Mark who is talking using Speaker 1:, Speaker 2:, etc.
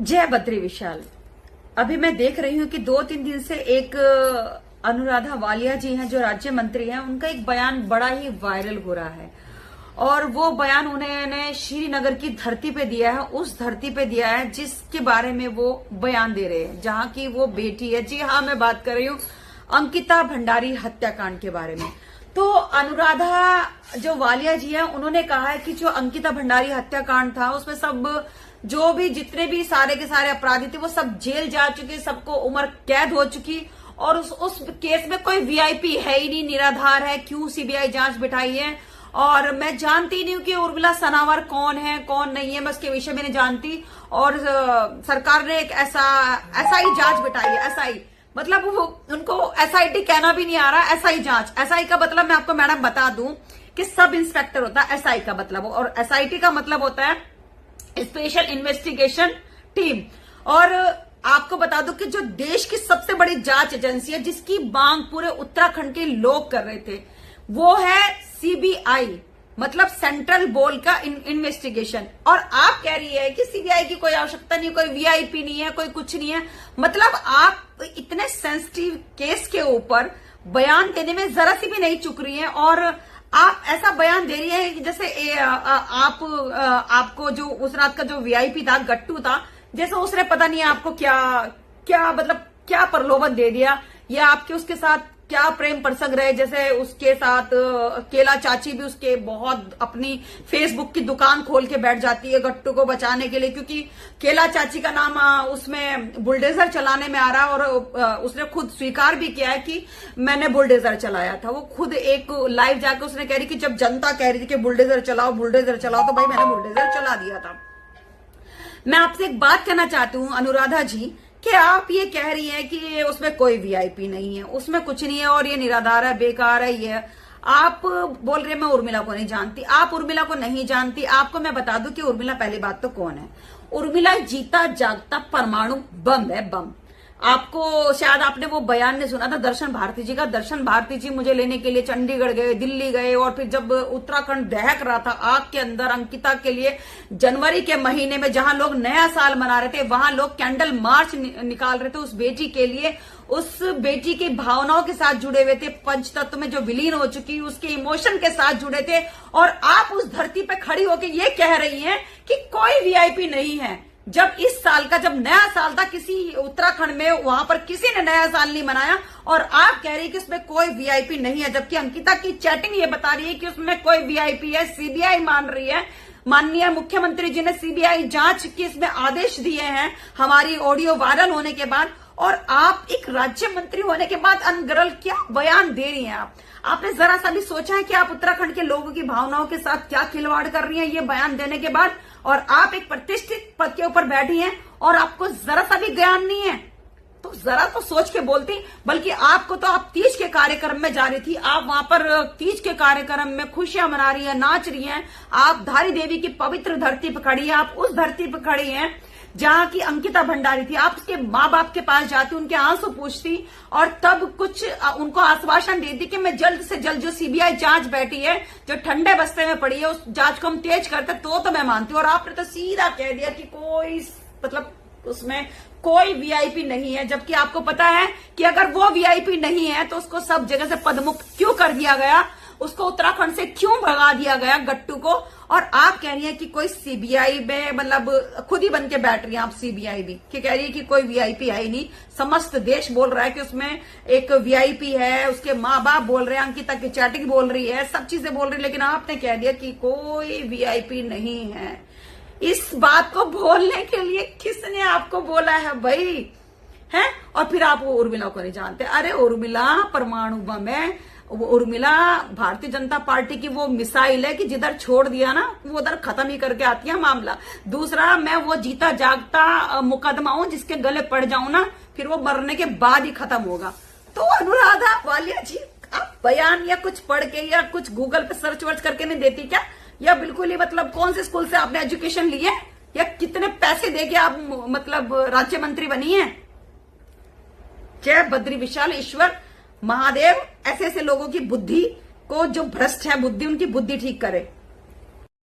Speaker 1: जय बद्री विशाल। अभी मैं देख रही हूँ कि 2-3 दिन से एक अनुराधा वालिया जी हैं जो राज्य मंत्री हैं, उनका एक बयान बड़ा ही वायरल हो रहा है। और वो बयान उन्होंने श्रीनगर की धरती पे दिया है, उस धरती पे दिया है जिसके बारे में वो बयान दे रहे हैं, जहां की वो बेटी है। जी हाँ, मैं बात कर रही हूँ अंकिता भंडारी हत्याकांड के बारे में। तो अनुराधा जो वालिया जी है, उन्होंने कहा है कि जो अंकिता भंडारी हत्याकांड था उसमें सब जो भी जितने भी सारे के सारे अपराधी थे वो सब जेल जा चुके, सबको उम्र कैद हो चुकी। और उस केस में कोई वीआईपी है ही नहीं, निराधार है। क्यों सीबीआई जांच बिठाई है? और मैं जानती नहीं हूँ कि उर्मिला सनावर कौन है कौन नहीं है, मैं उसके विषय में नहीं जानती। और सरकार ने एक एसआई जांच बिठाई है। एसआई मतलब उनको एसआईटी कहना भी नहीं आ रहा, एसआई जांच। एसआई का मतलब मैं आपको मैडम बता दूं कि सब इंस्पेक्टर होता है एसआई का मतलब, और एसआईटी का मतलब होता है स्पेशल इन्वेस्टिगेशन टीम। और आपको बता दूं कि जो देश की सबसे बड़ी जांच एजेंसी है, जिसकी मांग पूरे उत्तराखंड के लोग कर रहे थे, वो है सीबीआई, मतलब सेंट्रल बोर्ड का इन्वेस्टिगेशन। और आप कह रही है कि सीबीआई की कोई आवश्यकता नहीं, कोई वीआईपी नहीं है, कोई कुछ नहीं है। मतलब आप इतने सेंसिटिव केस के ऊपर बयान देने में जरा सी भी नहीं चुक रही है, और आप ऐसा बयान दे रही है कि जैसे आपको जो उस रात का जो वीआईपी था, गट्टू था, जैसे उसने पता नहीं आपको क्या क्या मतलब क्या प्रलोभन दे दिया, या आपके उसके साथ क्या प्रेम प्रसंग रहे। जैसे उसके साथ केला चाची भी उसके बहुत अपनी फेसबुक की दुकान खोल के बैठ जाती है गट्टू को बचाने के लिए, क्योंकि केला चाची का नाम उसमें बुलडोजर चलाने में आ रहा है। और उसने खुद स्वीकार भी किया है कि मैंने बुलडोजर चलाया था। वो खुद एक लाइव जाकर उसने कह रही कि जब जनता कह रही थी कि बुलडोजर चलाओ तो भाई मैंने बुलडोजर चला दिया था। मैं आपसे एक बात कहना चाहती हूँ अनुराधा जी, कि आप ये कह रही हैं कि उसमें कोई वीआईपी नहीं है, उसमें कुछ नहीं है और ये निराधार है, बेकार है। ये आप बोल रहे हैं मैं उर्मिला को नहीं जानती। आप उर्मिला को नहीं जानती। आपको मैं बता दूं कि उर्मिला पहली बात तो कौन है। उर्मिला जीता जागता परमाणु बम है, बम। आपको शायद आपने वो बयान नहीं सुना था दर्शन भारती जी का। दर्शन भारती जी मुझे लेने के लिए चंडीगढ़ गए, दिल्ली गए, और फिर जब उत्तराखंड दहक रहा था आग के अंदर, अंकिता के लिए जनवरी के महीने में जहां लोग नया साल मना रहे थे, वहां लोग कैंडल मार्च निकाल रहे थे उस बेटी के लिए। उस बेटी की भावनाओं के साथ जुड़े हुए थे, पंचतत्व में जो विलीन हो चुकी, उसके इमोशन के साथ जुड़े थे। और आप उस धरती पे खड़ी होकर ये कह रही हैं कि कोई वीआईपी नहीं है। जब इस साल का जब नया साल था, किसी उत्तराखंड में वहां पर किसी ने नया साल नहीं मनाया, और आप कह रही है कि उसमें कोई वीआईपी नहीं है, जबकि अंकिता की चैटिंग ये बता रही है कि उसमें कोई वीआईपी है। सीबीआई मान रही है, माननीय मुख्यमंत्री जी ने सीबीआई जांच के इसमें आदेश दिए हैं हमारी ऑडियो वायरल होने के बाद। और आप एक राज्य मंत्री होने के बाद अनगरल क्या बयान दे रही हैं। आपने जरा सा भी सोचा है कि आप उत्तराखंड के लोगों की भावनाओं के साथ क्या खिलवाड़ कर रही हैं ये बयान देने के बाद? और आप एक प्रतिष्ठित पद के ऊपर बैठी हैं और आपको जरा सा भी ज्ञान नहीं है, तो जरा तो सोच के बोलती। बल्कि आपको तो आप तीज के कार्यक्रम में जा रही थी, आप वहां पर तीज के कार्यक्रम में खुशियां मना रही हैं, नाच रही हैं। आप धारी देवी की पवित्र धरती पर खड़ी है, आप उस धरती पर खड़ी हैं जहां की अंकिता भंडारी थी। आप उसके माँ बाप के पास जाती, उनके आंसू पूछती, और तब कुछ उनको आश्वासन देती कि मैं जल्द से जल्द जो सीबीआई जांच बैठी है, जो ठंडे बस्ते में पड़ी है, उस जांच को हम तेज करते तो मैं मानती हूँ। और आपने तो सीधा कह दिया कि कोई मतलब उसमें कोई वीआईपी नहीं है, जबकि आपको पता है कि अगर वो वीआईपी नहीं है तो उसको सब जगह से पदमुक्त क्यों कर दिया गया, उसको उत्तराखंड से क्यों भगा दिया गया गट्टू को। और आप कह रही हैं कि कोई सीबीआई में मतलब खुद ही बन के बैठ रही हैं आप सीबीआई भी, कि कह रही है कि कोई वीआईपी है ही नहीं। समस्त देश बोल रहा है कि उसमें एक वीआईपी है, उसके माँ बाप बोल रहे हैं, अंकिता की चैटिंग बोल रही है, सब चीजें बोल रही है, लेकिन आपने कह दिया कि कोई वीआईपी नहीं है। इस बात को बोलने के लिए किसने आपको बोला है भाई? है? और फिर आप वो उर्मिला को नहीं जानते। अरे उर्मिला परमाणु बम है। वो उर्मिला भारतीय जनता पार्टी की वो मिसाइल है कि जिधर छोड़ दिया ना वो उधर खत्म ही करके आती है मामला। दूसरा, मैं वो जीता जागता मुकदमा हूं, जिसके गले पड़ जाऊं ना फिर वो मरने के बाद ही खत्म होगा। तो अनुराधा वालिया जी, आप बयान या कुछ पढ़ के या कुछ गूगल पे सर्च वर्च करके नहीं देती क्या? या बिल्कुल ही मतलब कौन से स्कूल से आपने एजुकेशन ली है, या कितने पैसे देके आप मतलब राज्य मंत्री बनी है? जय बद्री विशाल, ईश्वर महादेव ऐसे ऐसे लोगों की बुद्धि को, जो भ्रष्ट है बुद्धि, उनकी बुद्धि ठीक करे।